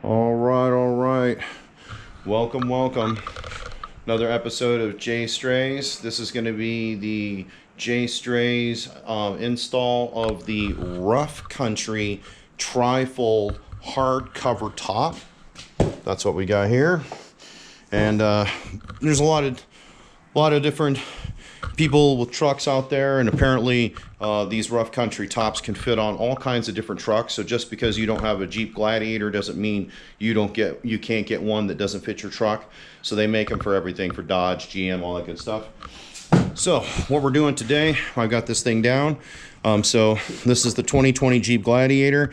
All right. Welcome. Another episode of JAYSTRAYS. This is going to be the JAYSTRAYS install of the Rough Country TriFold hardcover top. That's what we got here. And there's a lot of different people with trucks out there, and apparently these Rough Country tops can fit on all kinds of different trucks. So just because you don't have a Jeep Gladiator doesn't mean you can't get one that doesn't fit your truck. So they make them for everything, for Dodge, GM, all that good stuff. So what we're doing today, I've got this thing down. So this is the 2020 Jeep Gladiator.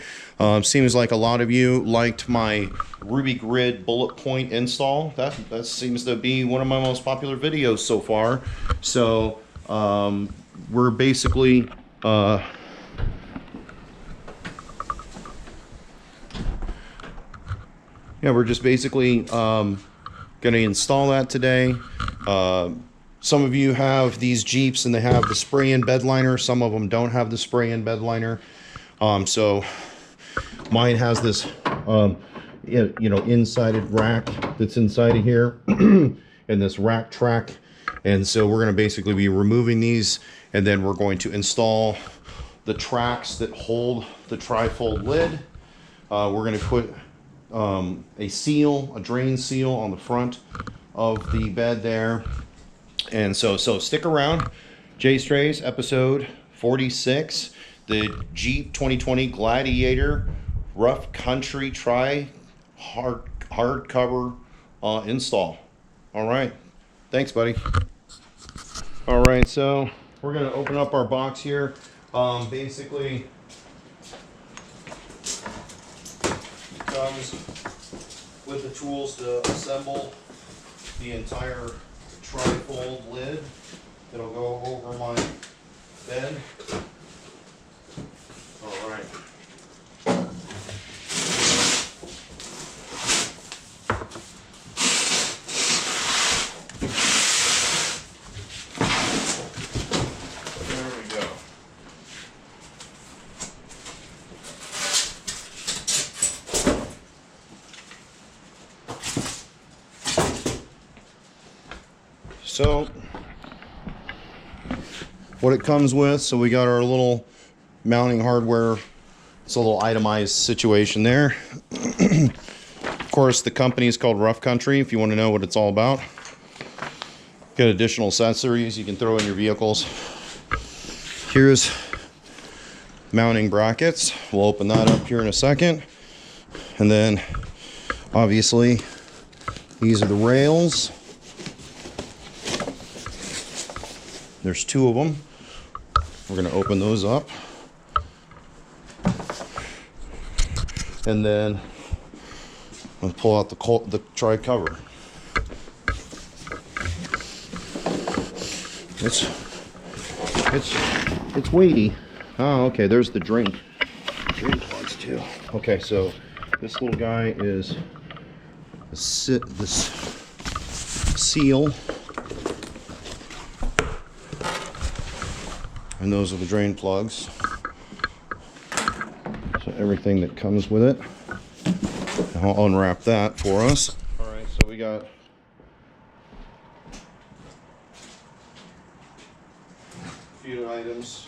Seems like a lot of you liked my Ruby Grid bullet point install. That seems to be one of my most popular videos so far. So we're basically we're just basically going to install that today. Some of you have these Jeeps and they have the spray-in bed liner. Some of them don't have the spray-in bed liner. So mine has this, inside rack that's inside of here and this rack track. And so we're going to basically be removing these, and then we're going to install the tracks that hold the TriFold lid. We're going to put a drain seal on the front of the bed there. And so stick around. JAYSTRAYS episode 46, the Jeep 2020 Gladiator Rough Country hardcover install. All right, thanks, buddy. All right, so we're gonna open up our box here. Basically, it comes with the tools to assemble the entire TriFold lid. It'll go over my bed. All right. There we go. So what it comes with, so we got our little mounting hardware. It's a little itemized situation there. Of course, the company is called Rough Country, if you want to know what it's all about. Got additional accessories you can throw in your vehicles. Here's mounting brackets. We'll open that up here in a second. And then obviously these are the rails. There's two of them. We're going to open those up. And then I'll pull out the tri cover. It's weighty. Oh, okay. There's the drain plugs too. Okay, so this little guy is this seal. And those are the drain plugs. So everything that comes with it. I'll unwrap that for us. All right, so we got a few items.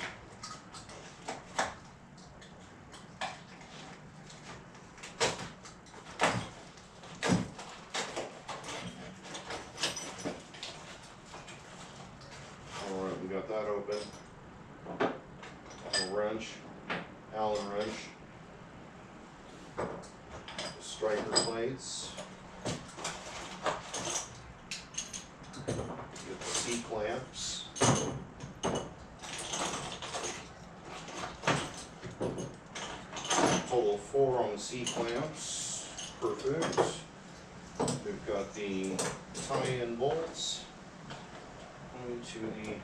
All right, we got that open. A wrench, Allen wrench, striker plates, get the C-clamps, total 4 on the C-clamps, perfect. We've got the tie-in bolts into the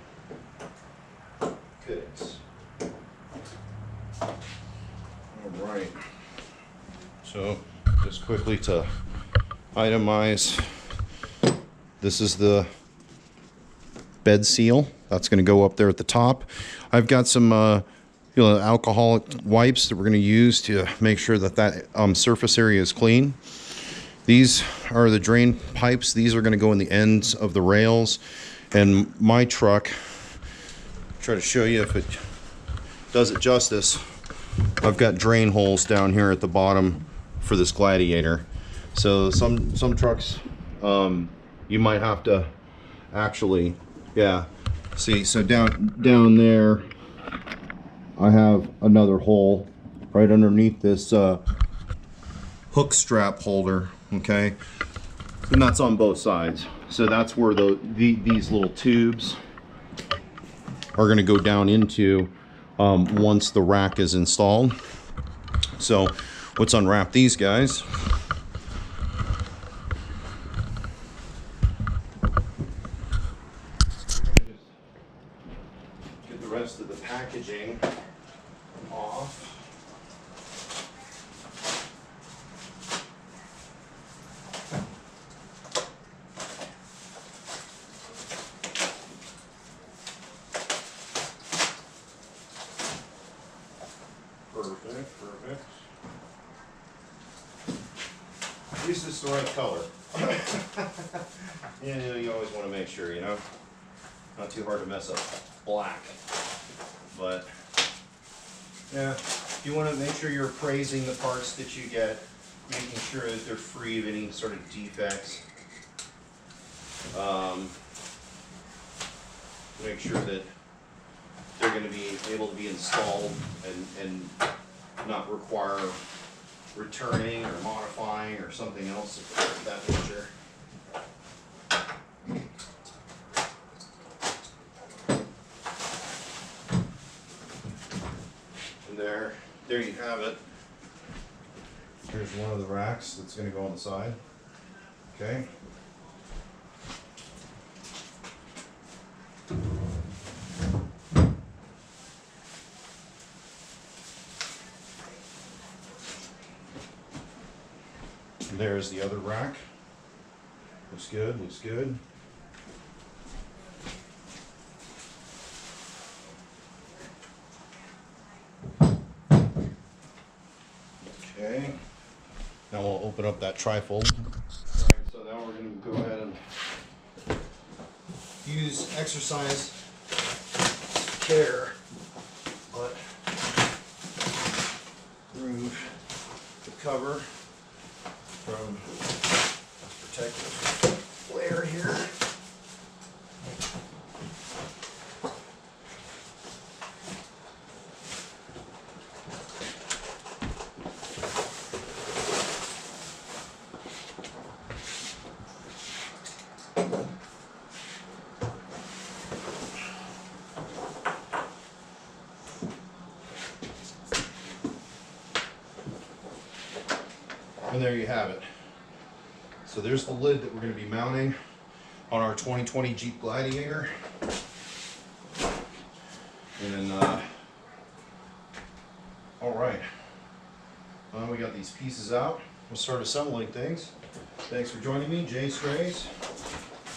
fittings. All right, so just quickly to itemize, this is the bed seal that's going to go up there at the top. I've got some alcoholic wipes that we're going to use to make sure that surface area is clean. These are the drain pipes. These are going to go in the ends of the rails. And my truck, try to show you if it does it justice, I've got drain holes down here at the bottom for this Gladiator. So some trucks, you might have to actually, yeah, see, so down there I have another hole right underneath this hook strap holder, okay, and that's on both sides. So that's where these little tubes are going to go down into once the rack is installed. So let's unwrap these guys. Get the rest of the packaging off. Perfect. At least it's the right color. Yeah, you always want to make sure, you know, not too hard to mess up black. But yeah, you want to make sure you're appraising the parts that you get, making sure that they're free of any sort of defects. Make sure that they're going to be able to be installed and not require returning or modifying or something else of that nature. And there you have it. Here's one of the racks that's going to go on the side. Okay. There's the other rack. Looks good, looks good. Okay. Now we'll open up that TriFold. Alright, so now we're going to go ahead and use exercise care, but remove the cover from protective layer here. And there you have it. So there's the lid that we're going to be mounting on our 2020 Jeep Gladiator. And all right, we got these pieces out. We'll start assembling things. Thanks for joining me, JAYSTRAYS,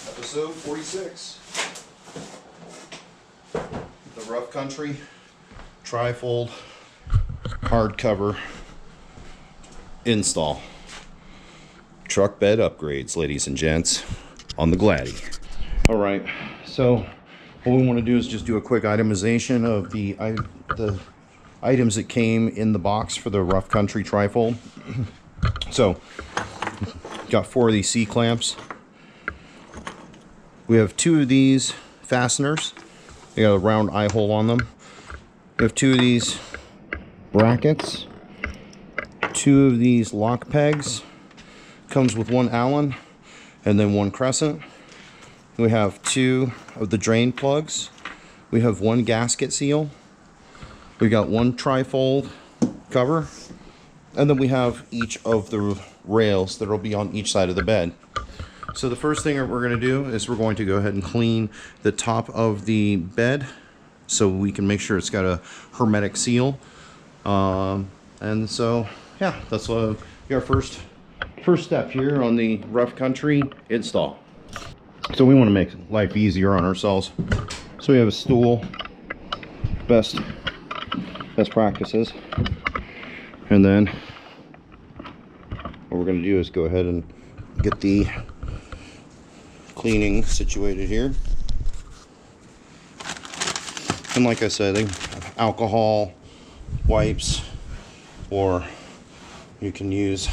episode 46. The Rough Country TriFold hardcover install. Truck bed upgrades, ladies and gents, on the Gladi. All right, so what we want to do is just do a quick itemization of the items that came in the box for the Rough Country TriFold. So, got 4 of these C-clamps. We have 2 of these fasteners. They got a round eye hole on them. We have 2 of these brackets. 2 of these lock pegs. Comes with 1 Allen and then 1 crescent. We have 2 of the drain plugs. We have 1 gasket seal. We got 1 TriFold cover, and then we have each of the rails that will be on each side of the bed. So the first thing that we're going to do is we're going to go ahead and clean the top of the bed so we can make sure it's got a hermetic seal. And so yeah, that's our first step here on the Rough Country install. So we want to make life easier on ourselves. So we have a stool. Best best practices. And then what we're going to do is go ahead and get the cleaning situated here. And like I said, alcohol wipes, or you can use,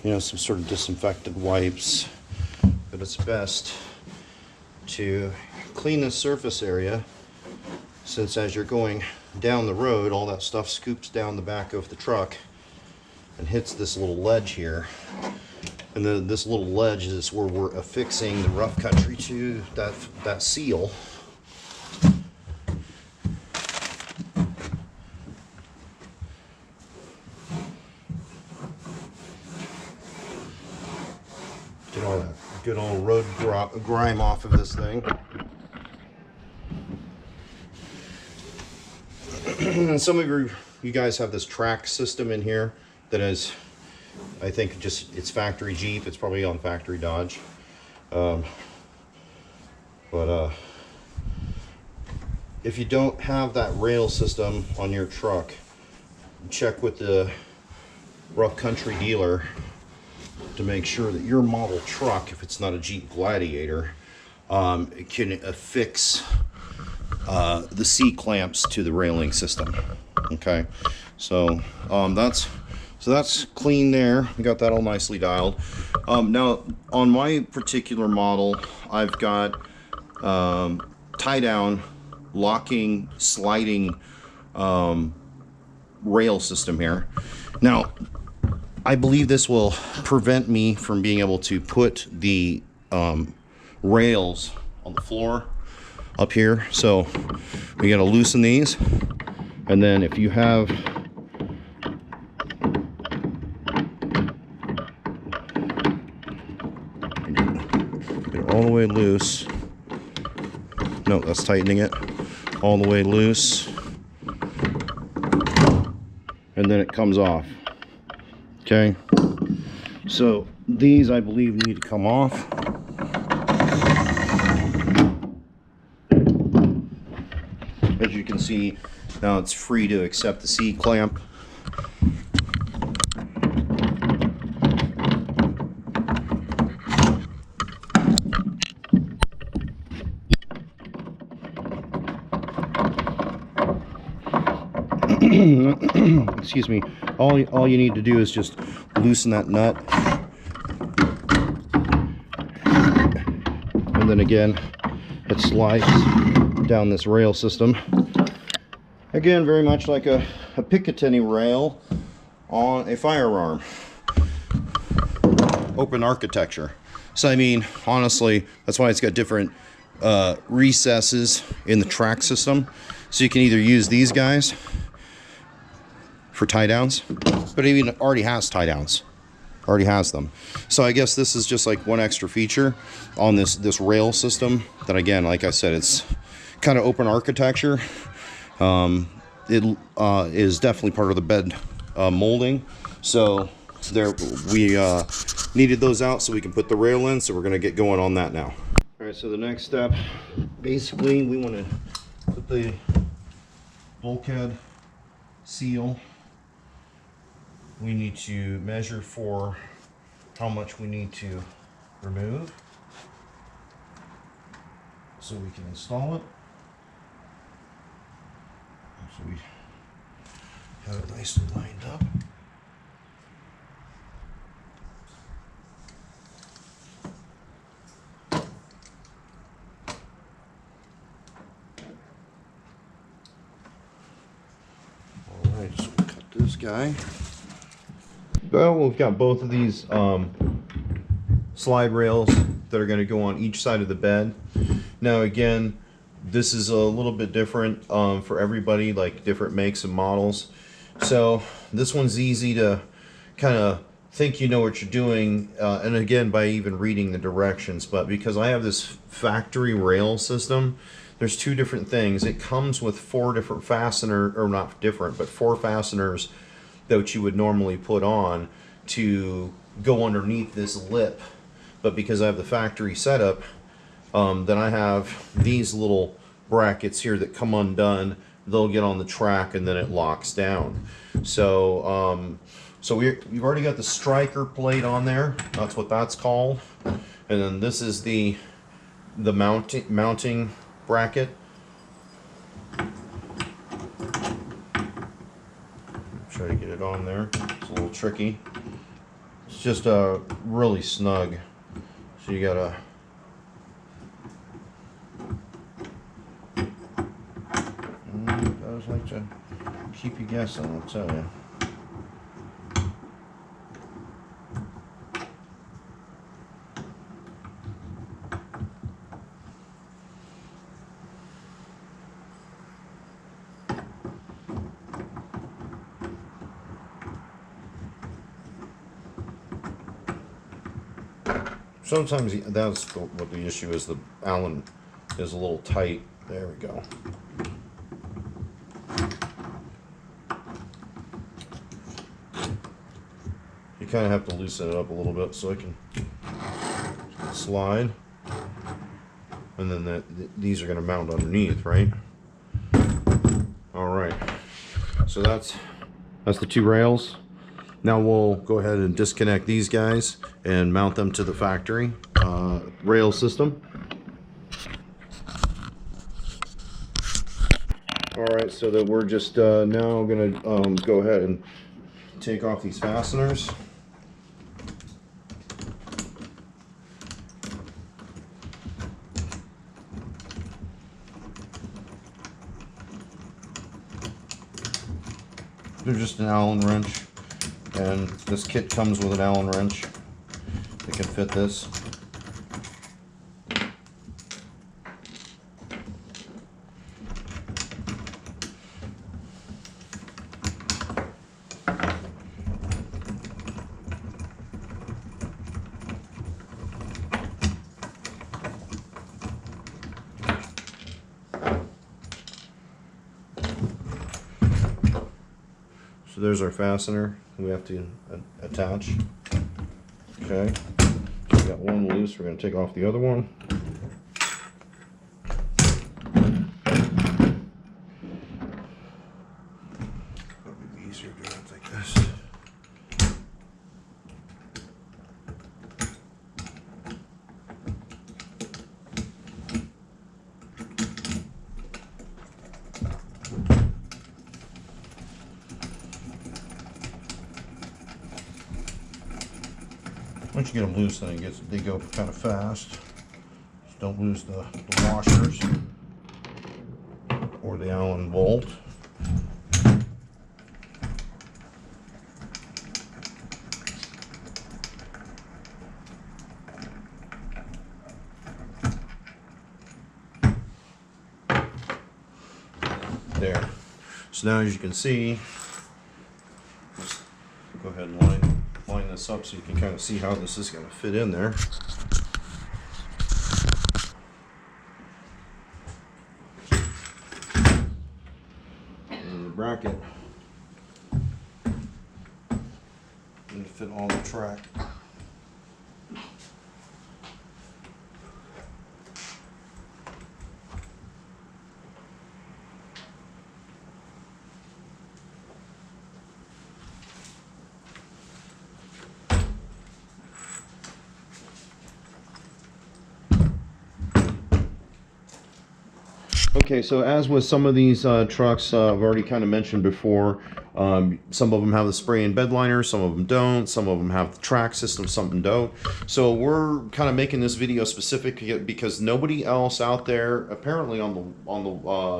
you know, some sort of disinfectant wipes, but it's best to clean the surface area, since as you're going down the road, all that stuff scoops down the back of the truck and hits this little ledge here. And then this little ledge is where we're affixing the rough country to that seal. Get all that good old road grime off of this thing. And some of you guys have this track system in here that is, I think, just it's factory Jeep. It's probably on factory Dodge. If you don't have that rail system on your truck, check with the rough country dealer to make sure that your model truck, if it's not a Jeep Gladiator, it can affix the C-clamps to the railing system. Okay, so that's clean there. We got that all nicely dialed. Now on my particular model, I've got tie down, locking, sliding rail system here. Now I believe this will prevent me from being able to put the rails on the floor up here. So we got to loosen these, and then if you have get it all the way loose. No, that's tightening it all the way loose, and then it comes off. Okay, so these I believe need to come off. As you can see, now it's free to accept the C-clamp. Excuse me. All you need to do is just loosen that nut, and then again it slides down this rail system. Again, very much like a Picatinny rail on a firearm. Open architecture. So I mean, honestly, that's why it's got different recesses in the track system. So you can either use these guys for tie downs, but it even already has tie downs, already has them. So I guess this is just like one extra feature on this rail system that, again, like I said, it's kind of open architecture. It is definitely part of the bed molding. So there, we needed those out so we can put the rail in, so we're going to get going on that now. All right, so the next step, basically we want to put the bulkhead seal. We need to measure for how much we need to remove so we can install it. So we have it nicely lined up. All right, so we'll cut this guy. Well, we've got both of these slide rails that are going to go on each side of the bed. Now again, this is a little bit different for everybody, like different makes and models. So this one's easy to kind of think you know what you're doing, and again, by even reading the directions. But because I have this factory rail system, there's two different things. It comes with four different fasteners, or not different, but four fasteners that you would normally put on to go underneath this lip. But because I have the factory setup, then I have these little brackets here that come undone they'll get on the track and then it locks down. So we've already got the striker plate on there. That's what that's called. And then this is the mounting bracket. Try to get it on there. It's a little tricky. It's just really snug. So you gotta I like to keep you guessing, I'll tell you. Sometimes that's what the issue is. The Allen is a little tight. There we go. You kind of have to loosen it up a little bit so it can slide. And then these are going to mount underneath, right? All right. So that's the two rails. Now we'll go ahead and disconnect these guys and mount them to the factory rail system. All right, so that we're just now going to go ahead and take off these fasteners. They're just an Allen wrench. And this kit comes with an Allen wrench that can fit this. So there's our fastener we have to attach. Okay, we got one loose. We're going to take off the other one. It'll be easier doing it like this. Once you get them loose, then they go kind of fast. Just don't lose the washers or the Allen bolt. There. So now, as you can see, let's go ahead and line this up so you can kind of see how this is going to fit in there. And the bracket and fit on the track. Okay, so as with some of these trucks, I've already kind of mentioned before, some of them have the spray and bed liner, some of them don't, some of them have the track system, some of them don't. So we're kind of making this video specific because nobody else out there, apparently on the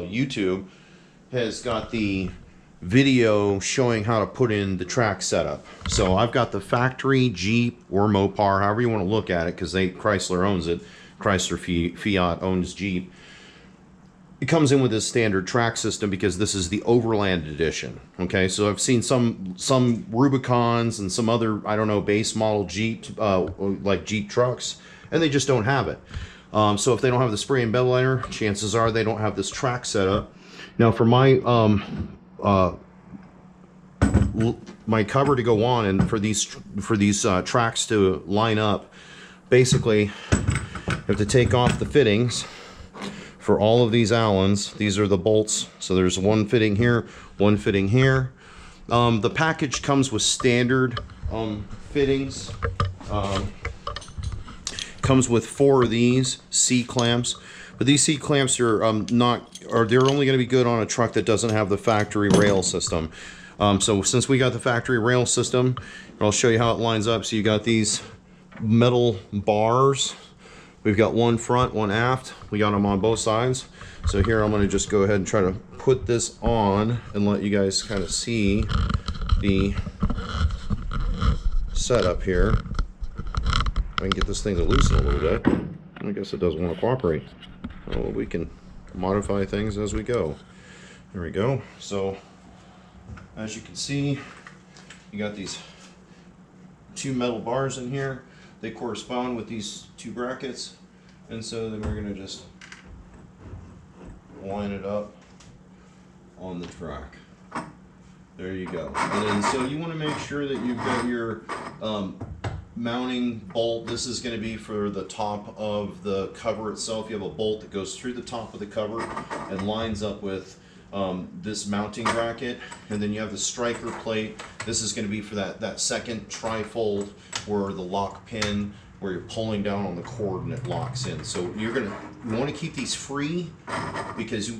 YouTube, has got the video showing how to put in the track setup. So I've got the factory Jeep or Mopar, however you want to look at it, because Chrysler owns it. Chrysler Fiat owns Jeep. It comes in with this standard track system because this is the Overland edition. Okay, so I've seen some Rubicons and some other, I don't know, base model Jeep, like Jeep trucks, and they just don't have it. So if they don't have the spray and bed liner, chances are they don't have this track setup. Now for my cover to go on and for these tracks to line up, basically you have to take off the fittings for all of these Allens. These are the bolts. So there's one fitting here, one fitting here. The package comes with standard fittings. Comes with 4 of these C-clamps. But these C-clamps are they're only going to be good on a truck that doesn't have the factory rail system. So since we got the factory rail system, I'll show you how it lines up. So you got these metal bars. We've got one front, one aft. We got them on both sides. So here I'm going to just go ahead and try to put this on and let you guys kind of see the setup here. I can get this thing to loosen a little bit. I guess it doesn't want to cooperate. Well, we can modify things as we go. There we go. So as you can see, you got these 2 metal bars in here. They correspond with these 2 brackets, and so then we're going to just line it up on the track. There you go. And then so you want to make sure that you've got your mounting bolt. This is going to be for the top of the cover itself. You have a bolt that goes through the top of the cover and lines up with this mounting bracket, and then you have the striker plate. This is going to be for that second TriFold, where the lock pin, where you're pulling down on the cord and it locks in. So you want to keep these free, because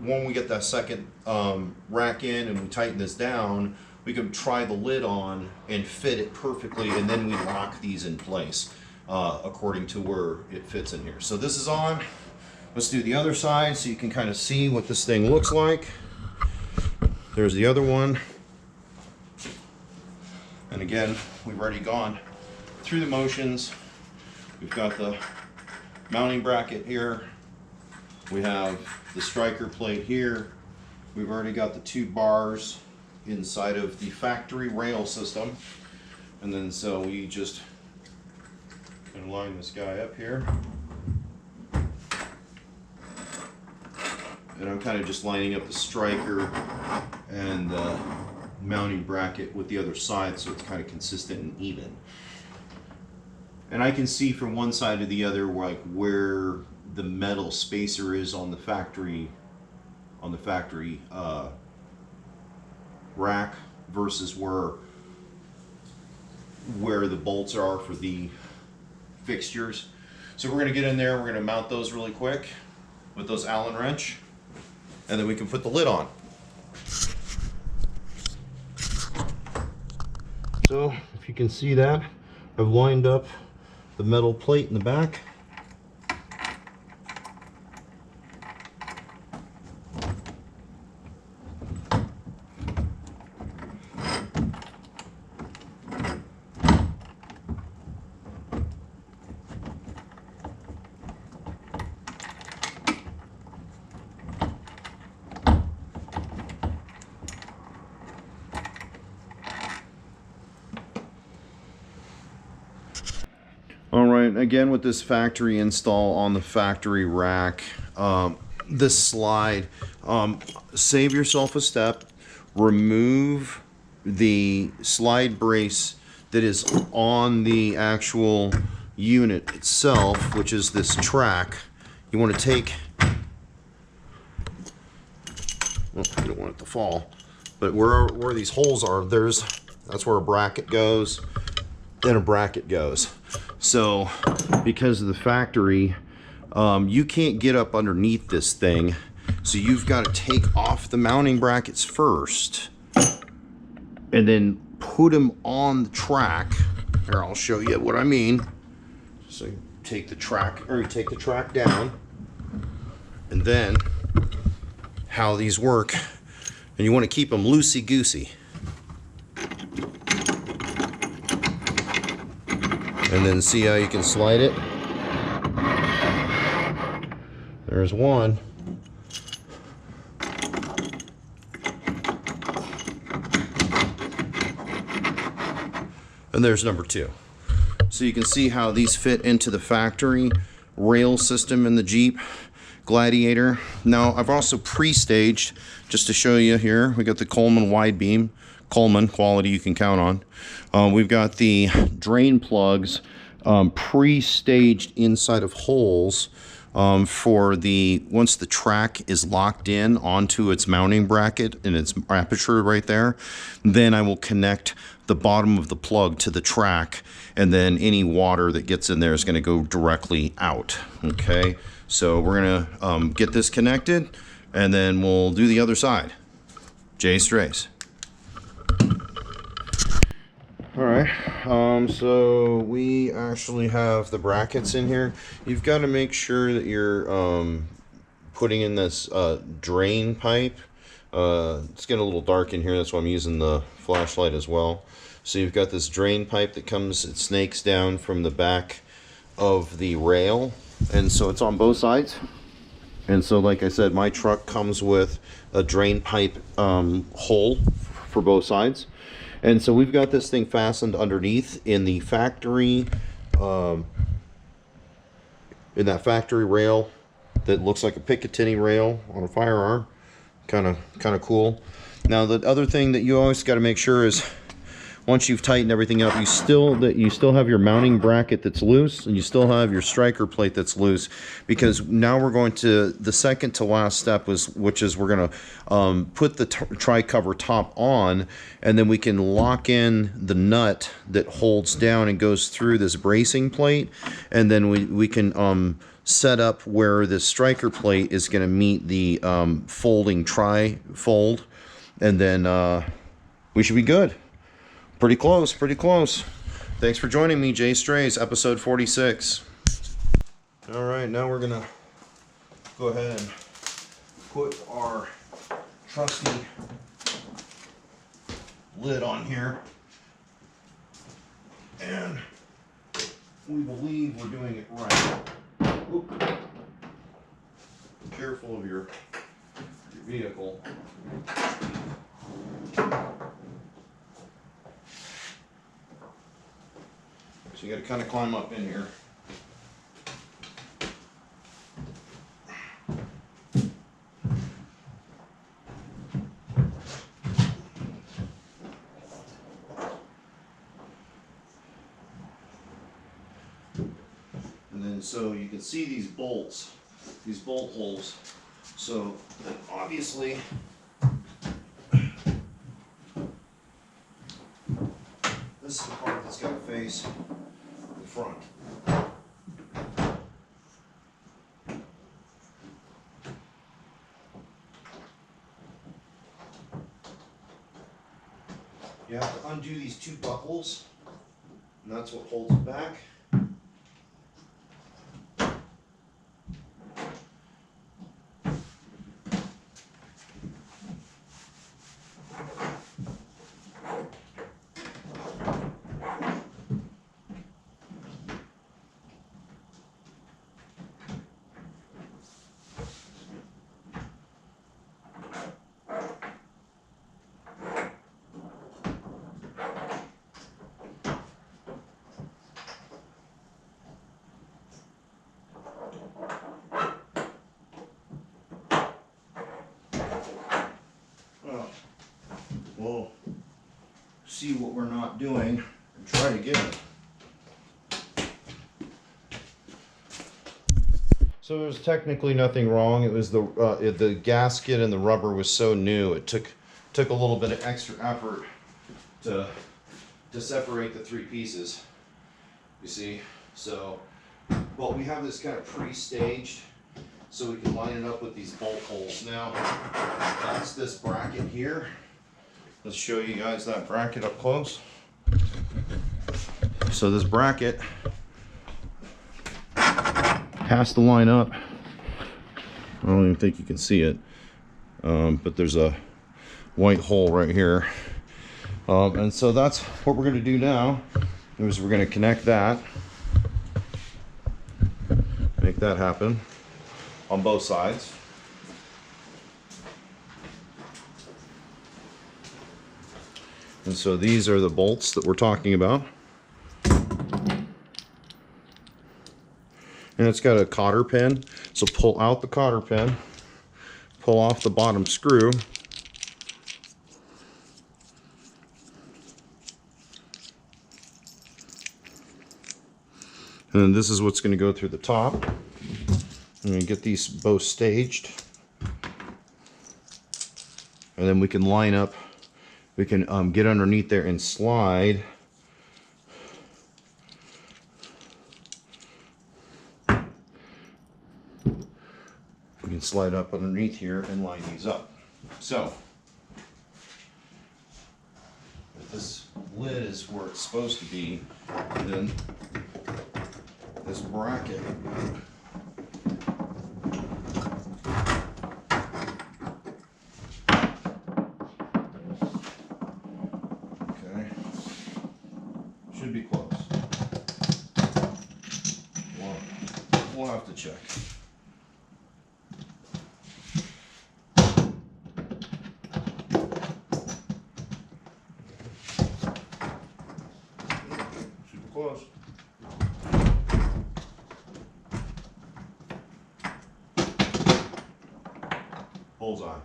when we get that second rack in and we tighten this down, we can try the lid on and fit it perfectly, and then we lock these in place according to where it fits in here. So this is on. Let's do the other side so you can kind of see what this thing looks like. There's the other one. And again, we've already gone through the motions. We've got the mounting bracket here. We have the striker plate here. We've already got the 2 bars inside of the factory rail system. And then so we just gonna line this guy up here. And I'm kind of just lining up the striker and the mounting bracket with the other side, so it's kind of consistent and even. And I can see from one side to the other where the metal spacer is on the factory rack versus where the bolts are for the fixtures. So we're going to get in there, we're going to mount those really quick with those Allen wrench, and then we can put the lid on. So if you can see that, I've lined up the metal plate in the back. Alright, again with this factory install on the factory rack, this slide, save yourself a step, remove the slide brace that is on the actual unit itself, which is this track. You want to take, well, you don't want it to fall, but where these holes are, that's where a bracket goes, and a bracket goes. So because of the factory, you can't get up underneath this thing, so you've got to take off the mounting brackets first and then put them on the track. Here, I'll show you what I mean. So you take the track down, and then how these work, and you want to keep them loosey-goosey. And then see how you can slide it. There's one. And there's number 2. So you can see how these fit into the factory rail system in the Jeep Gladiator. Now I've also pre-staged, just to show you here, we got the Coleman wide beam. Coleman quality you can count on. We've got the drain plugs pre-staged inside of holes for the, once the track is locked in onto its mounting bracket and its aperture right there, then I will connect the bottom of the plug to the track, and then any water that gets in there is going to go directly out. Okay, so we're going to get this connected, and then we'll do the other side. JAYSTRAYS. All right, so we actually have the brackets in here. You've got to make sure that you're putting in this drain pipe. It's getting a little dark in here, that's why I'm using the flashlight as well. So you've got this drain pipe that comes, it snakes down from the back of the rail, and so it's on both sides. And so, like I said, my truck comes with a drain pipe hole for both sides. And so we've got this thing fastened underneath in the factory, in that factory rail that looks like a Picatinny rail on a firearm. Kind of cool. Now the other thing that you always got to make sure is, once you've tightened everything up, you still have your mounting bracket that's loose, and you still have your striker plate that's loose, because now we're going to the second to last step, which is we're going to put the tri-cover top on, and then we can lock in the nut that holds down and goes through this bracing plate, and then we can set up where this striker plate is going to meet the folding tri-fold, and then we should be good. Pretty close, pretty close. Thanks for joining me, JAYSTRAYS, episode 46. All right, now we're gonna go ahead and put our trusty lid on here. And we believe we're doing it right. Oop. Careful of your vehicle. So you got to kind of climb up in here. And then so you can see these bolts, these bolt holes. So obviously this is the part that's got to face the front. You have to undo these two buckles, and that's what holds it back. We'll see what we're not doing and try again. So there's technically nothing wrong. It was the gasket and the rubber was so new. It took a little bit of extra effort to separate the three pieces. You see, so but we have this kind of pre-staged, so we can line it up with these bolt holes. Now that's this bracket here. Let's show you guys that bracket up close. So this bracket has to line up. I don't even think you can see it, but there's a white hole right here. And so that's what we're going to do now, is we're going to connect that, make that happen on both sides. And so these are the bolts that we're talking about. And it's got a cotter pin. So pull out the cotter pin, pull off the bottom screw. And then this is what's going to go through the top. I'm going to get these both staged. And then we can line up, we can get underneath there and slide. We can slide up underneath here and line these up. So, if this lid is where it's supposed to be, then this bracket should be close. We'll have to check. Should be close. Bullseye.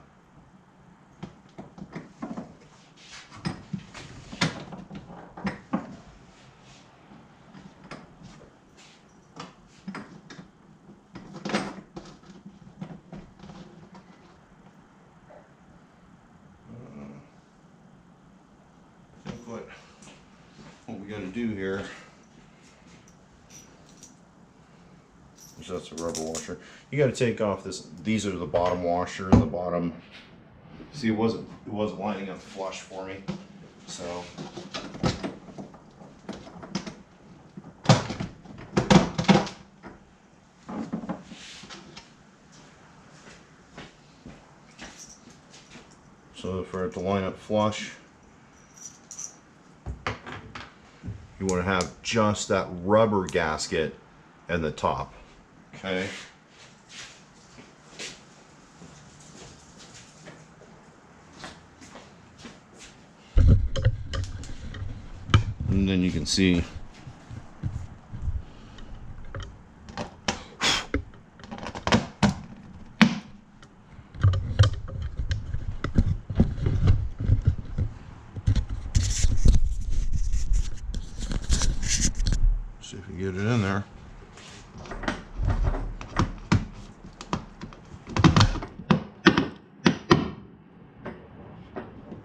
What we got to do here, so that's a rubber washer. You got to take off this. These are the bottom washer and the bottom. See, it wasn't lining up flush for me, so. So for it to line up flush, you want to have just that rubber gasket at the top, okay? And then you can see see if you get it in there.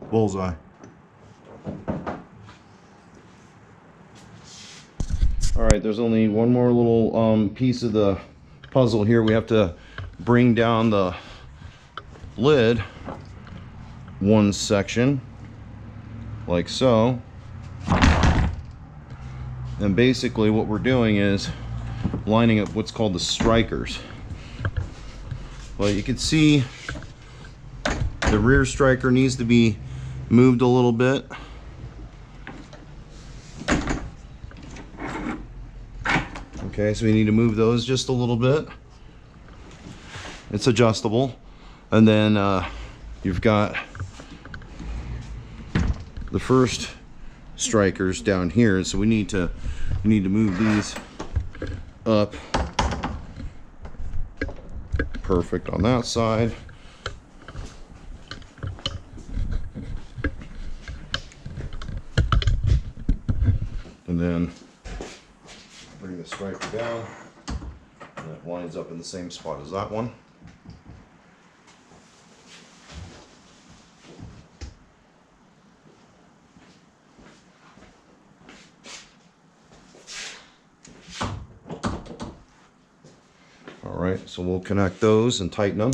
Bullseye. All right, there's only one more little piece of the puzzle here. We have to bring down the lid one section, like so. And basically what we're doing is lining up what's called the strikers. Well, you can see the rear striker needs to be moved a little bit. Okay, so we need to move those just a little bit. It's adjustable. And then you've got the first strikers down here, so we need to move these up. Perfect on that side. And then bring the striker down, and it lines up in the same spot as that one. Alright, so we'll connect those and tighten them.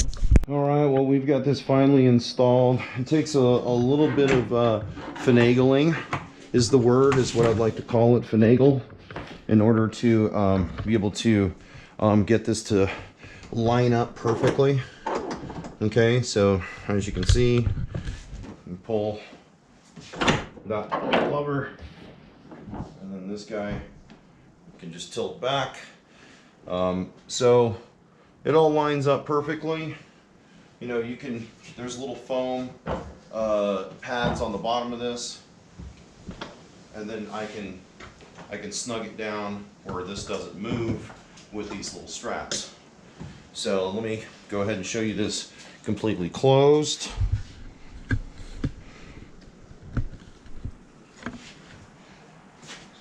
Alright, well, we've got this finally installed. It takes a little bit of finagling is the word, is what I'd like to call it, finagle, in order to be able to get this to line up perfectly. Okay, so as you can see, you pull that lever, and then this guy can just tilt back. So it all lines up perfectly. You know, you can, there's little foam pads on the bottom of this, and then I can snug it down where this doesn't move with these little straps. So let me go ahead and show you this completely closed. Go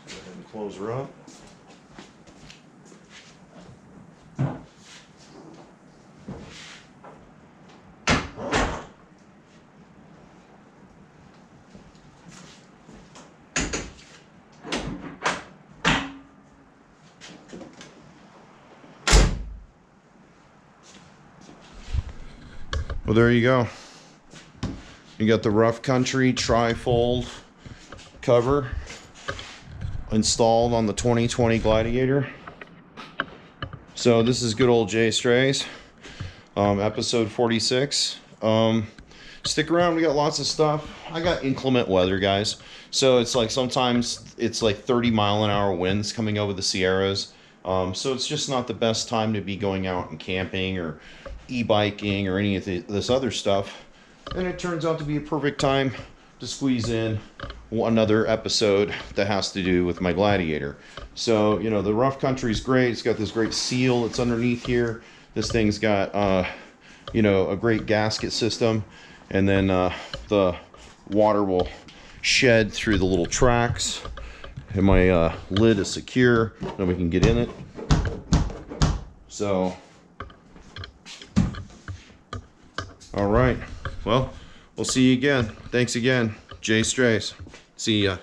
ahead and close her up. Well, there you go. You got the Rough Country TriFold cover installed on the 2020 Gladiator. So this is good old JAYSTRAYS, episode 46. Stick around, we got lots of stuff. I got inclement weather, guys. So it's like sometimes it's like 30-mile-an-hour winds coming over the Sierras. So it's just not the best time to be going out and camping or e-biking or any of this other stuff. And it turns out to be a perfect time to squeeze in another episode that has to do with my Gladiator. So, you know, the Rough Country is great. It's got this great seal that's underneath here. This thing's got, you know, a great gasket system. And then the water will shed through the little tracks. And my lid is secure. Then we can get in it. So, all right. Well, we'll see you again. Thanks again. JAYSTRAYS. See ya.